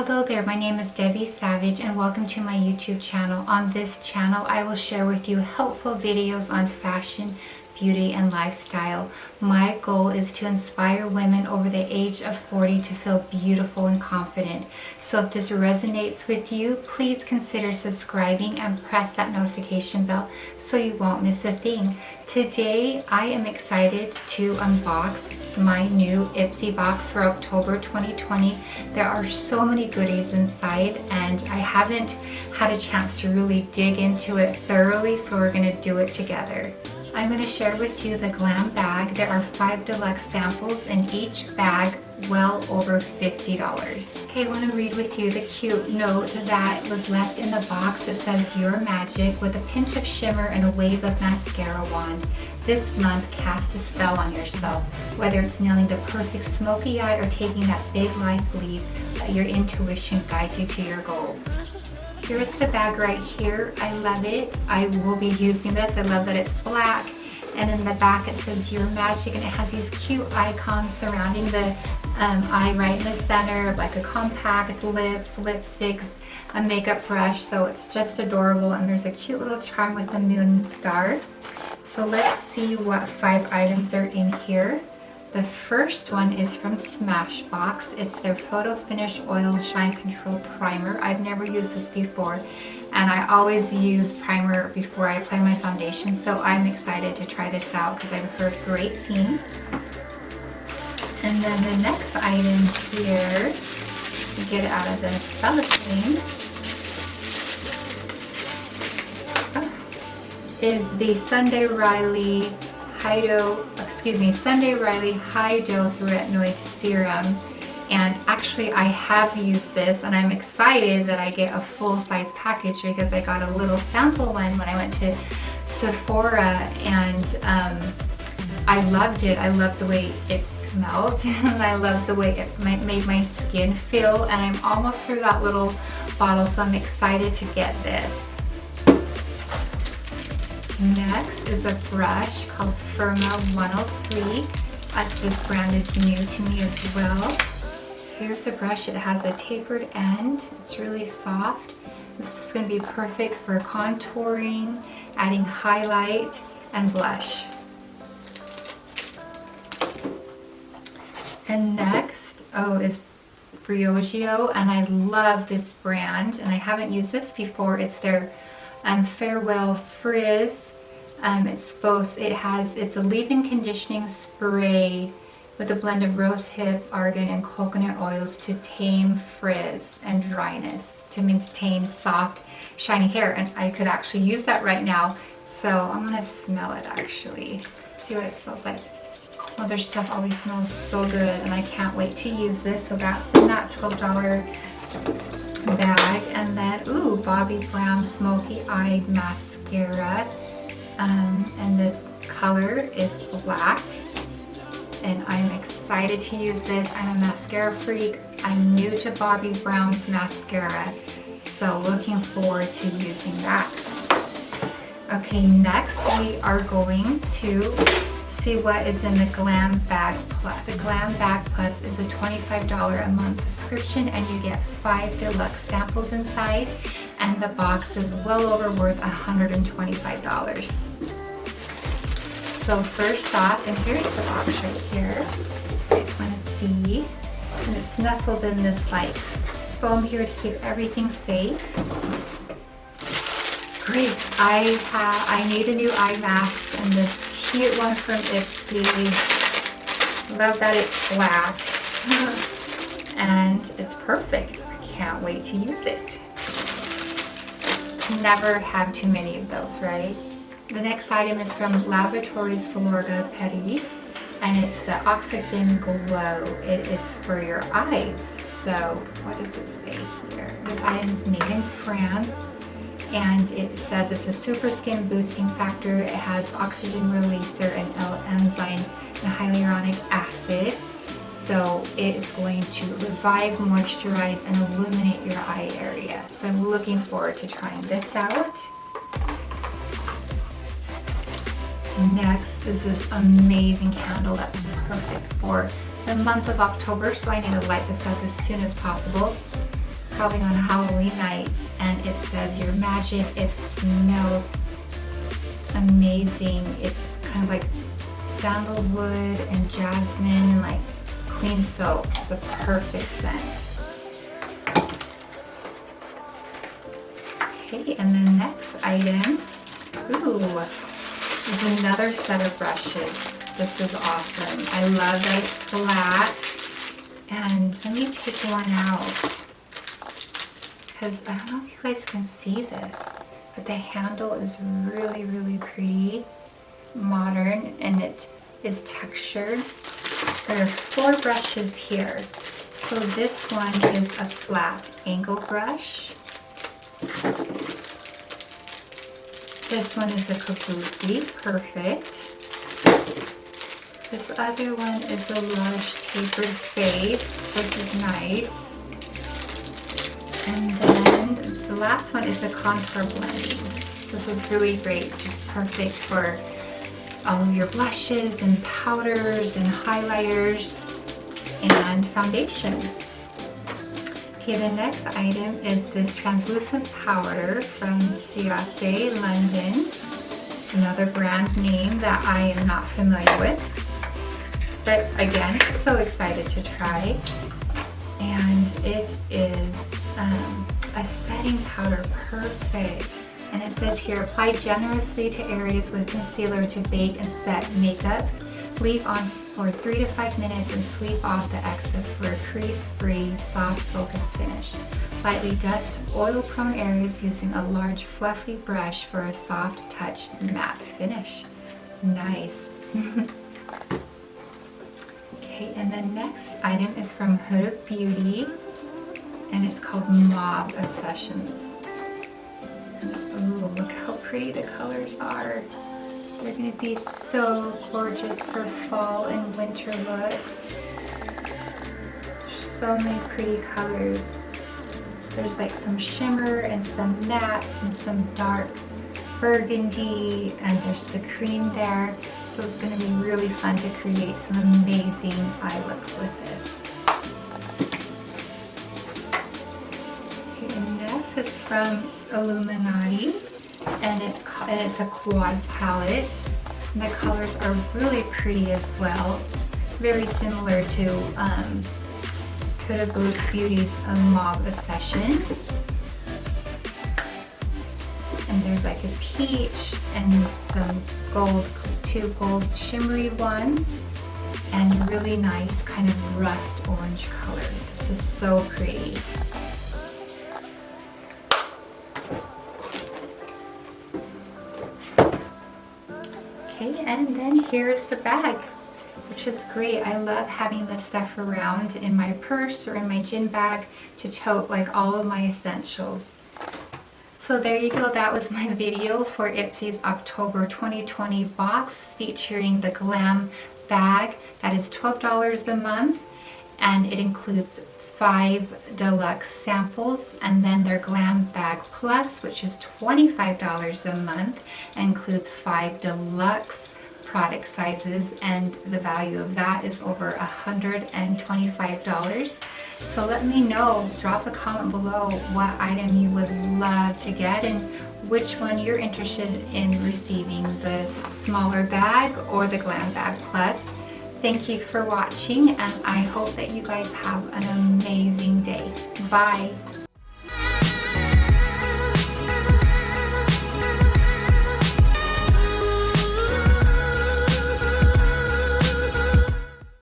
Hello there, my name is Debbie Savage and welcome to my YouTube channel. On this channel, I will share with you helpful videos on fashion, beauty, and lifestyle. My goal is to inspire women over the age of 40 to feel beautiful and confident. So if this resonates with you, please consider subscribing and press that notification bell so you won't miss a thing. Today, I am excited to unbox my new Ipsy box for October 2020. There are so many goodies inside and I haven't had a chance to really dig into it thoroughly, so we're going to do it together. I'm going to share with you the Glam Bag. There are 5 deluxe samples in each bag, well over $50. Okay, I want to read with you the cute note that was left in the box. It says, "Your magic with a pinch of shimmer and a wave of mascara wand. This month, cast a spell on yourself. Whether it's nailing the perfect smoky eye or taking that big life leap, let your intuition guide you to your goals." Here's the bag right here. I love it. I will be using this. I love that it's black. And in the back it says "Your magic," and it has these cute icons surrounding the eye right in the center, like a compact, lips, lipsticks, a makeup brush. So it's just adorable, and there's a cute little charm with a moon star. So let's see what 5 items are in here. The first one is from Smashbox. It's their Photo Finish Oil Shine Control Primer. I've never used this before, and I always use primer before I apply my foundation, so I'm excited to try this out because I've heard great things. And then the next item here, to get it out of the cellophane, is the Sunday Riley High Dose Retinoid Serum. And actually I have used this and I'm excited that I get a full-size package because I got a little sample one when I went to Sephora, and I loved it. I loved the way it smelled and I loved the way it made my skin feel, and I'm almost through that little bottle, so I'm excited to get this. Next is a brush called Firma 103. This brand is new to me as well. Here's a brush. It has a tapered end. It's really soft. This is going to be perfect for contouring, adding highlight, and blush. And next, is Briogeo, and I love this brand, and I haven't used this before. It's their Farewell Frizz. It's a leave-in conditioning spray with a blend of rosehip, argan, and coconut oils to tame frizz and dryness, to maintain soft, shiny hair. And I could actually use that right now, so I'm gonna smell it actually. See what it smells like. Well, their stuff always smells so good, and I can't wait to use this. So that's in that $12 bag. And then, Bobbi Brown Smoky Eye Mascara. And this color is black, and I'm excited to use this. I'm a mascara freak. I'm new to Bobbi Brown's mascara, so looking forward to using that. Okay, next we are going to see what is in the Glam Bag Plus. The Glam Bag Plus is a $25 a month subscription, and you get 5 deluxe samples inside, and the box is well over worth $125. So first off, and here's the box right here. You guys want to see, and it's nestled in this like foam here to keep everything safe. Great. I need a new eye mask, and this cute one from Ipsy. Love that it's black and it's perfect. I can't wait to use it. Never have too many of those, right? The next item is from Laboratories Florida Petit, and it's the Oxygen Glow. It is for your eyes. So what does it say here? This item is made in France, and it says it's a super skin boosting factor. It has oxygen releaser and L-enzyme and hyaluronic acid. So it is going to revive, moisturize, and illuminate your eye area. So I'm looking forward to trying this out. Next is this amazing candle that's perfect for the month of October, so I need to light this up as soon as possible. probably on a Halloween night, and it says your magic. It smells amazing. It's kind of like sandalwood and jasmine and like clean soap, the perfect scent. Okay, and the next item, is another set of brushes. This is awesome. I love that it's flat. And let me take one out, because I don't know if you guys can see this, but the handle is really, really pretty, modern, and it is textured. There are 4 brushes here. So this one is a flat angle brush. This one is a kabuki, perfect. This other one is a large tapered face. This is nice. And then the last one is a contour blending. This is really great, just perfect for all of your blushes and powders and highlighters and foundations. Okay, the next item is this translucent powder from Ciate, London. Another brand name that I am not familiar with. But again, so excited to try. And it is a setting powder, perfect. And it says here, apply generously to areas with concealer to bake and set makeup. Leave on for 3 to 5 minutes and sweep off the excess for a crease-free, soft, focused finish. Lightly dust oil-prone areas using a large, fluffy brush for a soft touch matte finish. Nice. Okay, and the next item is from Huda Beauty, and it's called Mauve Obsessions. Ooh, look how pretty the colors are. They're going to be so gorgeous for fall and winter looks. There's so many pretty colors. There's like some shimmer and some mattes and some dark burgundy, and there's the cream there. So it's going to be really fun to create some amazing eye looks with this. Okay, and next it's from Illuminati, and it's a quad palette. And the colors are really pretty as well. It's very similar to Huda Beauty's Mauve Obsession. And there's like a peach and some gold, 2 gold shimmery ones, and a really nice kind of rust orange color. This is so pretty. Okay, and then here's the bag, which is great. I love having this stuff around in my purse or in my gym bag to tote like all of my essentials. So there you go, that was my video for Ipsy's October 2020 box featuring the Glam Bag. That is $12 a month, and it includes 5 deluxe samples, and then their Glam Bag Plus, which is $25 a month, and includes 5 deluxe product sizes, and the value of that is over $125. So let me know, drop a comment below what item you would love to get and which one you're interested in receiving, the smaller bag or the Glam Bag Plus. Thank you for watching, and I hope that you guys have an amazing day. Bye.